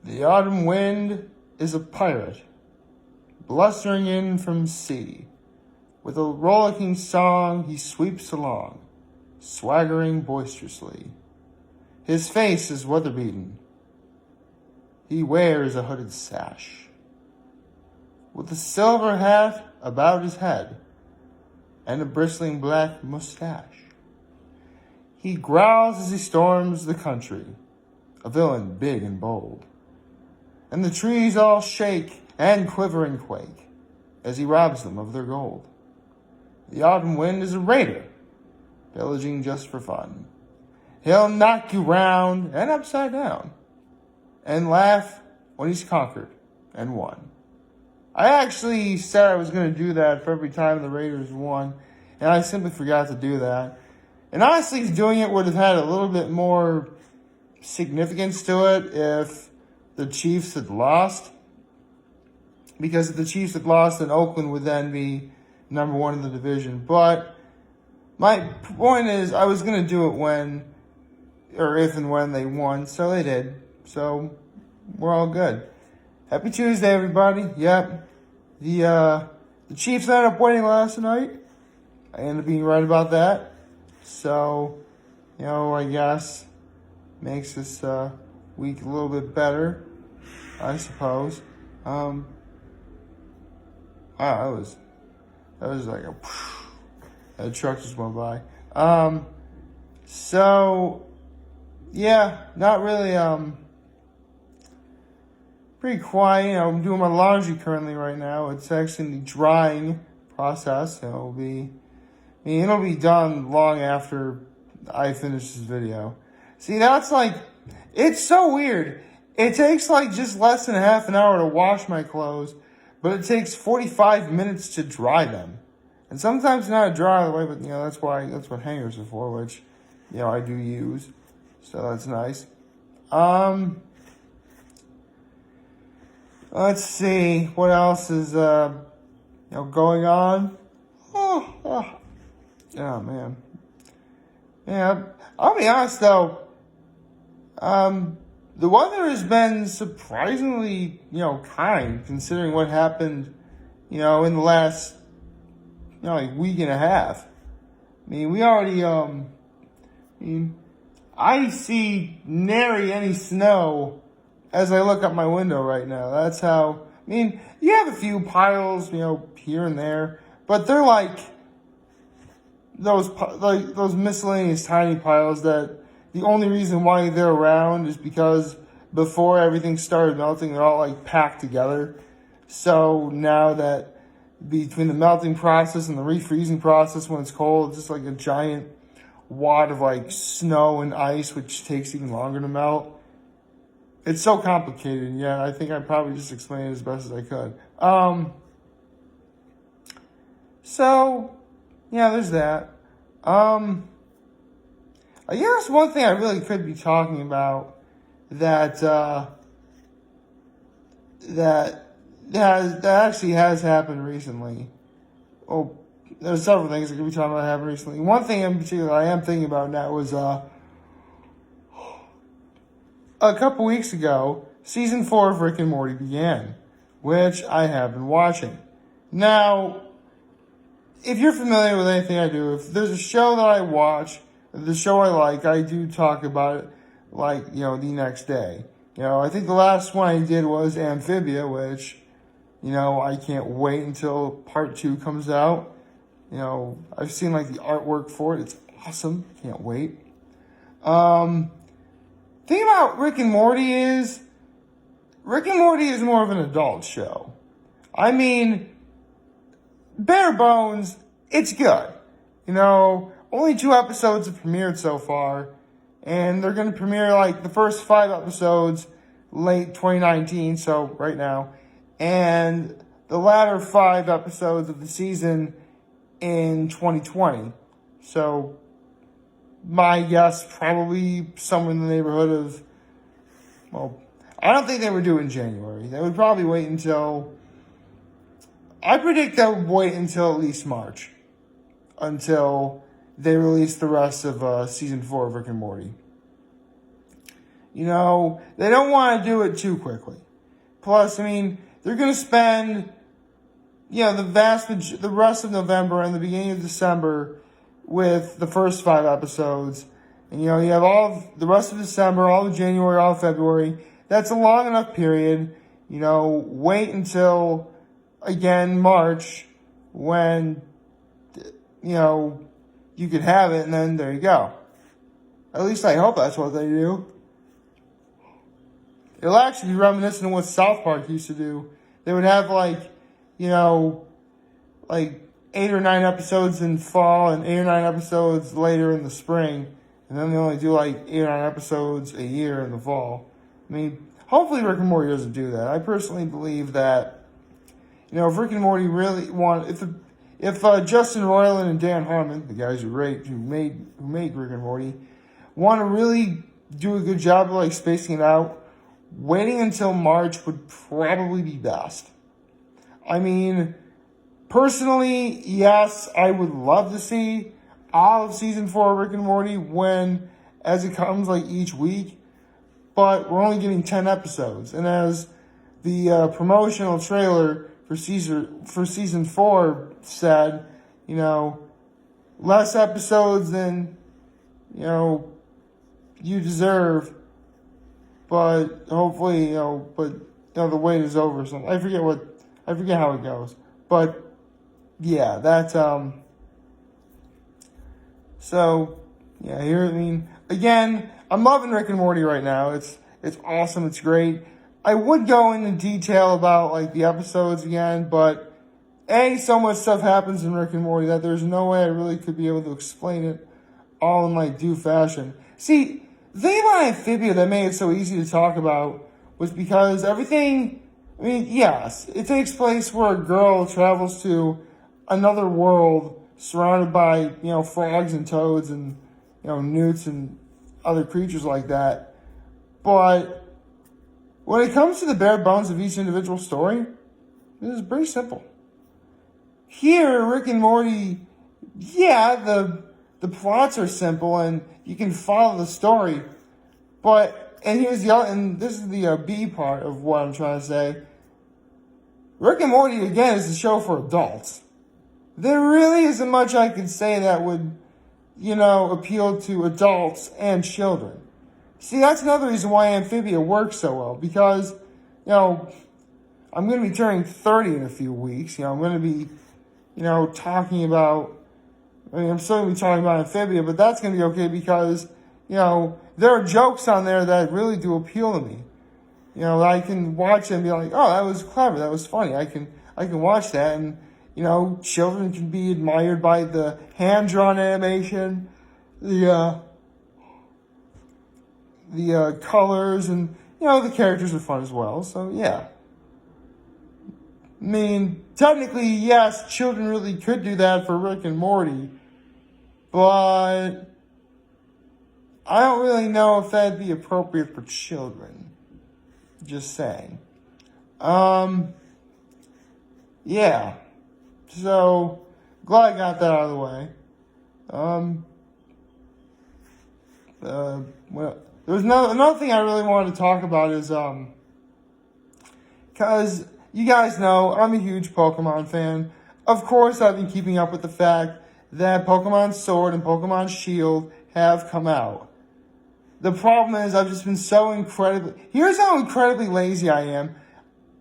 The autumn wind is a pirate, blustering in from sea. With a rollicking song he sweeps along, swaggering boisterously. His face is weather-beaten. He wears a hooded sash, with a silver hat about his head, and a bristling black mustache. He growls as he storms the country, a villain big and bold. And the trees all shake and quiver and quake as he robs them of their gold. The autumn wind is a raider, pillaging just for fun. He'll knock you round and upside down, and laugh when he's conquered and won. I actually said I was going to do that for every time the Raiders won, and I simply forgot to do that. And honestly, doing it would have had a little bit more significance to it if the Chiefs had lost. Because if the Chiefs had lost, then Oakland would then be number one in the division. But my point is, I was going to do it when, or if and when they won, so they did. So we're all good. Happy Tuesday, everybody. Yep. The Chiefs ended up winning last night. I ended up being right about that. So, I guess makes this week a little bit better, I suppose. Wow, that was like a truck just went by. So yeah, not really pretty quiet. I'm doing my laundry currently right now. It's actually in the drying process. It'll be done long after I finish this video. See, that's it's so weird. It takes just less than half an hour to wash my clothes, but it takes 45 minutes to dry them. And sometimes not dry all the way, but that's what hangers are for, which I do use. So that's nice. Let's see what else is going on. Oh man. Yeah, I'll be honest though. The weather has been surprisingly, kind considering what happened, in the last, week and a half. I mean, we already, I see nary any snow as I look up my window right now. That's how, you have a few piles, here and there, but they're those miscellaneous tiny piles that the only reason why they're around is because before everything started melting, they're all packed together. So now that between the melting process and the refreezing process when it's cold, it's just a giant wad of snow and ice, which takes even longer to melt. It's so complicated. Yeah, I think I probably just explained it as best as I could. So yeah, there's that. I guess one thing I really could be talking about that actually has happened recently. Well, there's several things I could be talking about that happened recently. One thing in particular I am thinking about now was a couple weeks ago, season 4 of Rick and Morty began, which I have been watching. Now, if you're familiar with anything I do, if there's a show that I watch, the show I like, I do talk about it the next day. I think the last one I did was Amphibia, which, I can't wait until part 2 comes out. I've seen the artwork for it. It's awesome. Can't wait. Thing about Rick and Morty is more of an adult show. I mean, bare bones, it's good. Only 2 episodes have premiered so far, and they're going to premiere the first 5 episodes late 2019, so right now, and the latter 5 episodes of the season in 2020. So my guess, probably somewhere in the neighborhood of, I don't think they would do it in January. They would probably wait until, I predict they would wait until at least March, until they release the rest of season 4 of Rick and Morty. You know, they don't want to do it too quickly. Plus, I mean, they're going to spend, the rest of November and the beginning of December with the first 5 episodes. And, you have all of the rest of December, all of January, all of February. That's a long enough period. Wait until, again, March when, you could have it, and then there you go. At least I hope that's what they do. It'll actually be reminiscent of what South Park used to do. They would have, like 8 or 9 episodes in fall and 8 or 9 episodes later in the spring. And then they only do, 8 or 9 episodes a year in the fall. I mean, hopefully Rick and Morty doesn't do that. I personally believe that, if Rick and Morty really want... If Justin Roiland and Dan Harmon, the guys who made Rick and Morty, want to really do a good job of spacing it out, waiting until March would probably be best. I mean, personally, yes, I would love to see all of season 4 of Rick and Morty as it comes each week, but we're only getting 10 episodes. And as the promotional trailer for season 4 said, less episodes than, you deserve, but hopefully, the wait is over or something. I forget how it goes. But, yeah, that's, so, yeah, again, I'm loving Rick and Morty right now. It's awesome. It's great. I would go into detail about, the episodes again, but, so much stuff happens in Rick and Morty that there's no way I really could be able to explain it all in, due fashion. See, the thing about Amphibia that made it so easy to talk about was because everything, yes, it takes place where a girl travels to another world surrounded by, frogs and toads and, newts and other creatures like that. But when it comes to the bare bones of each individual story, it is pretty simple. Here, Rick and Morty, yeah, the plots are simple and you can follow the story. And this is the B part of what I'm trying to say. Rick and Morty, again, is a show for adults. There really isn't much I could say that would, appeal to adults and children. See, that's another reason why Amphibia works so well, because, I'm going to be turning 30 in a few weeks. I'm going to be, talking about, I'm still going to be talking about Amphibia, but that's going to be okay because, there are jokes on there that really do appeal to me. I can watch and be like, oh, that was clever, that was funny. I can watch that, and, children can be admired by the hand-drawn animation, the colors, and, the characters are fun as well, so, yeah. Technically, yes, children really could do that for Rick and Morty, but I don't really know if that'd be appropriate for children. Just saying. Yeah. So, glad I got that out of the way. There's another thing I really wanted to talk about is, because you guys know I'm a huge Pokemon fan. Of course, I've been keeping up with the fact that Pokemon Sword and Pokemon Shield have come out. The problem is I've just been here's how incredibly lazy I am.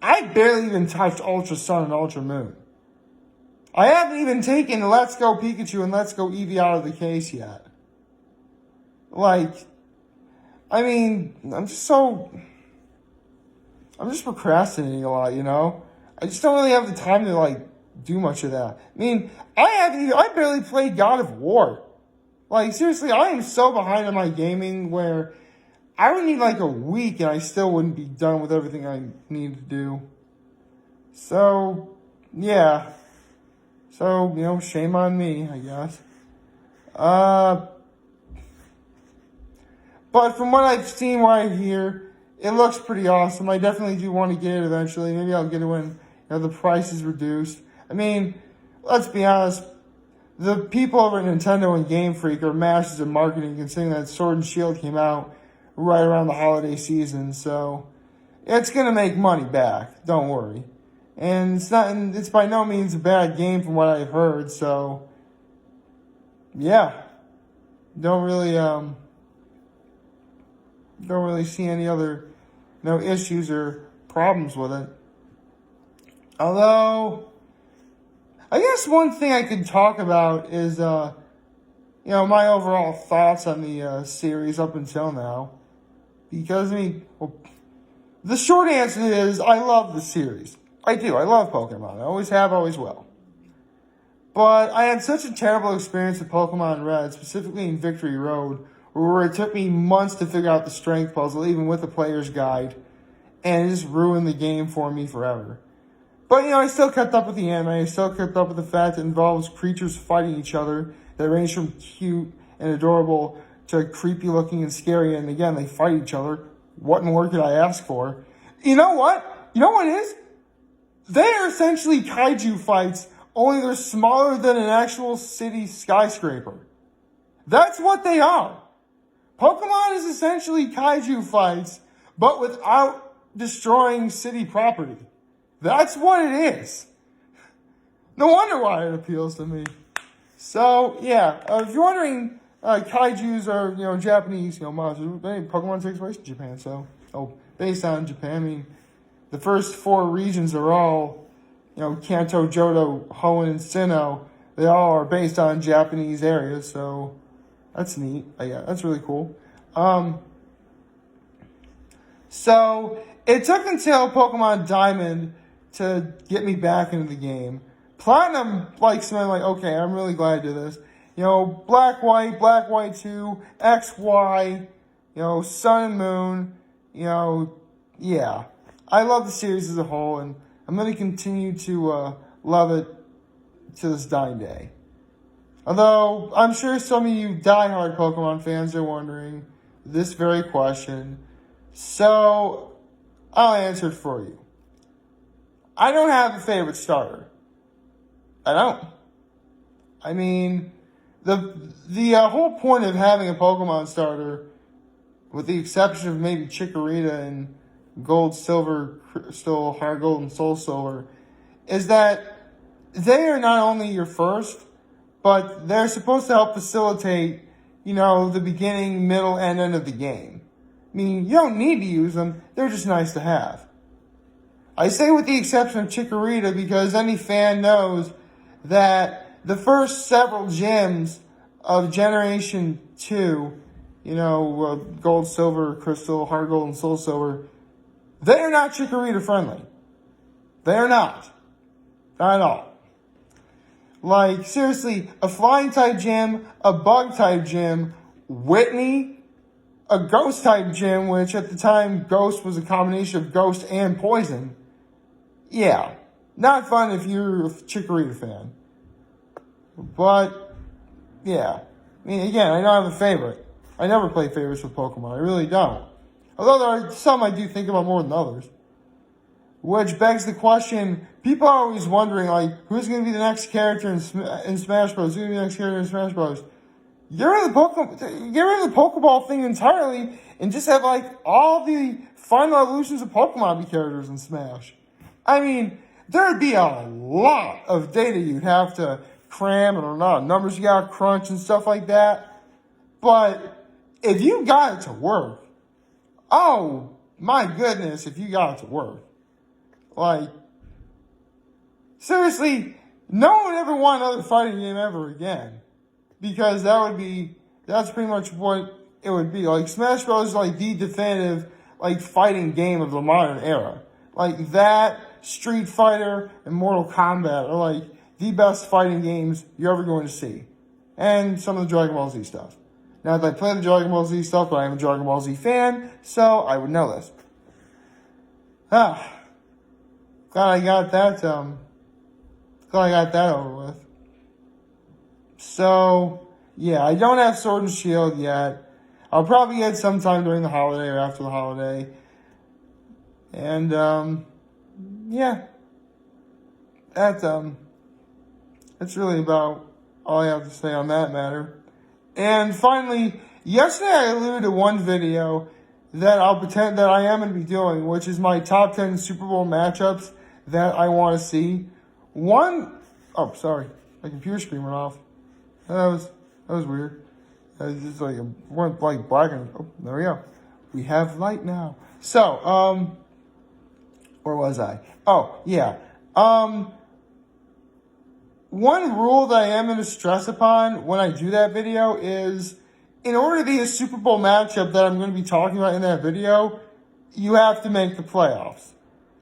I barely even touched Ultra Sun and Ultra Moon. I haven't even taken Let's Go Pikachu and Let's Go Eevee out of the case yet. I'm just procrastinating a lot, I just don't really have the time to, do much of that. I barely played God of War. Seriously, I am so behind on my gaming where I would need, a week and I still wouldn't be done with everything I need to do. So, yeah. So, shame on me, I guess. But from what I've seen right here, it looks pretty awesome. I definitely do want to get it eventually. Maybe I'll get it when the price is reduced. Let's be honest. The people over at Nintendo and Game Freak are masters of marketing, considering that Sword and Shield came out right around the holiday season, so it's going to make money back. Don't worry. And it's by no means a bad game from what I've heard, so yeah. Don't really see any other issues or problems with it. Although I guess one thing I could talk about is my overall thoughts on the series up until now. Because the short answer is I love the series. I do. I love Pokemon. I always have, always will. But I had such a terrible experience with Pokemon Red, specifically in Victory Road, where it took me months to figure out the strength puzzle, even with the player's guide, and it just ruined the game for me forever. But, I still kept up with the anime. I still kept up with the fact it involves creatures fighting each other that range from cute and adorable to creepy looking and scary, and again, they fight each other. What more could I ask for? You know what? You know what it is? They are essentially kaiju fights, only they're smaller than an actual city skyscraper. That's what they are. Pokemon is essentially kaiju fights, but without destroying city property. That's what it is. No wonder why it appeals to me. So, yeah, if you're wondering, kaijus are, Japanese, monsters. Pokemon takes place in Japan, so, based on Japan, the first 4 regions are all, Kanto, Johto, Hoenn, and Sinnoh. They all are based on Japanese areas, so that's neat. Yeah, that's really cool. So it took until Pokemon Diamond to get me back into the game. Platinum, okay, I'm really glad I did this. Black, White 2, X, Y, Sun and Moon, yeah. I love the series as a whole, and I'm going to continue to love it to this dying day. Although, I'm sure some of you diehard Pokemon fans are wondering this very question, so I'll answer it for you. I don't have a favorite starter. I don't. The whole point of having a Pokemon starter, with the exception of maybe Chikorita and Gold, Silver, Crystal, Heart Gold, and Soul Silver, is that they are not only your first, but they're supposed to help facilitate, the beginning, middle, and end of the game. You don't need to use them, they're just nice to have. I say with the exception of Chikorita because any fan knows that the first several gyms of Generation 2, Gold, Silver, Crystal, Heart Gold, and Soul Silver, they are not Chikorita friendly. They are not. Not at all. Seriously, a flying type gym, a bug type gym, Whitney, a ghost type gym, which at the time Ghost was a combination of ghost and poison. Yeah, not fun if you're a Chikorita fan. But, yeah. Again, I don't have a favorite. I never play favorites with Pokemon. I really don't. Although there are some I do think about more than others. Which begs the question, people are always wondering, who's going to be the next character in Smash Bros? Who's going to be the next character in Smash Bros? Get rid of the Pokeball thing entirely and just have, all the final evolutions of Pokemon be characters in Smash. There'd be a lot of data you'd have to cram and a lot of numbers you gotta crunch and stuff like that. But if you got it to work, oh my goodness, if you got it to work. Seriously, no one would ever want another fighting game ever again. Because that's pretty much what it would be. Smash Bros. is the definitive, fighting game of the modern era. That, Street Fighter, and Mortal Kombat are the best fighting games you're ever going to see. And some of the Dragon Ball Z stuff. Now, I play the Dragon Ball Z stuff, but I'm a Dragon Ball Z fan, so I would know this. Glad I got that over with. So, yeah, I don't have Sword and Shield yet. I'll probably get sometime during the holiday or after the holiday. And, yeah. That's really about all I have to say on that matter. And finally, yesterday I alluded to one video that I'll pretend that I am going to be doing, which is my top 10 Super Bowl matchups that I want to see. Oh, sorry. My computer screen went off. That was weird. It's just like, it went like black and, oh, there we go. We have light now. So, where was I? Oh, yeah. One rule that I am going to stress upon when I do that video is, in order to be a Super Bowl matchup that I'm going to be talking about in that video, you have to make the playoffs.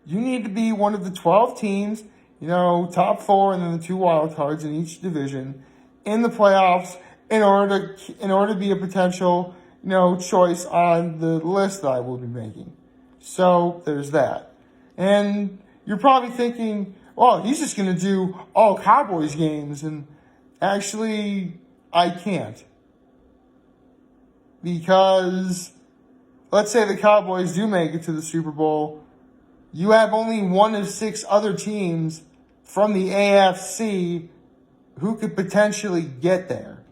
You need to be one of the 12 teams, top 4 and then the 2 wild cards in each division in the playoffs in order to be a potential, choice on the list that I will be making. So there's that. And you're probably thinking, well, he's just going to do all Cowboys games. And actually, I can't. Because let's say the Cowboys do make it to the Super Bowl. You have only one of 6 other teams from the AFC who could potentially get there.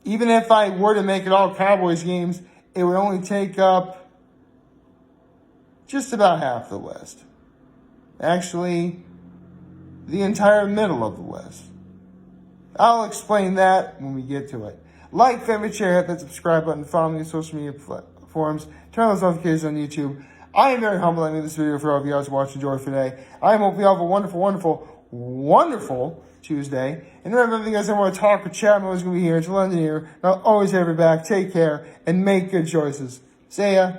Even if I were to make it all Cowboys games, it would only take up just about half the list. Actually, the entire middle of the list. I'll explain that when we get to it. Like, favorite, share, hit that subscribe button, follow me on social media platforms, turn on those notifications on YouTube. I am very humbled I made this video for all of you guys to watch and enjoy today. I hope you all have a wonderful, wonderful, wonderful Tuesday. And remember, if you guys ever want to talk or chat, I'm always going to be here until the end of the year. And I'll always have your back. Take care and make good choices. See ya.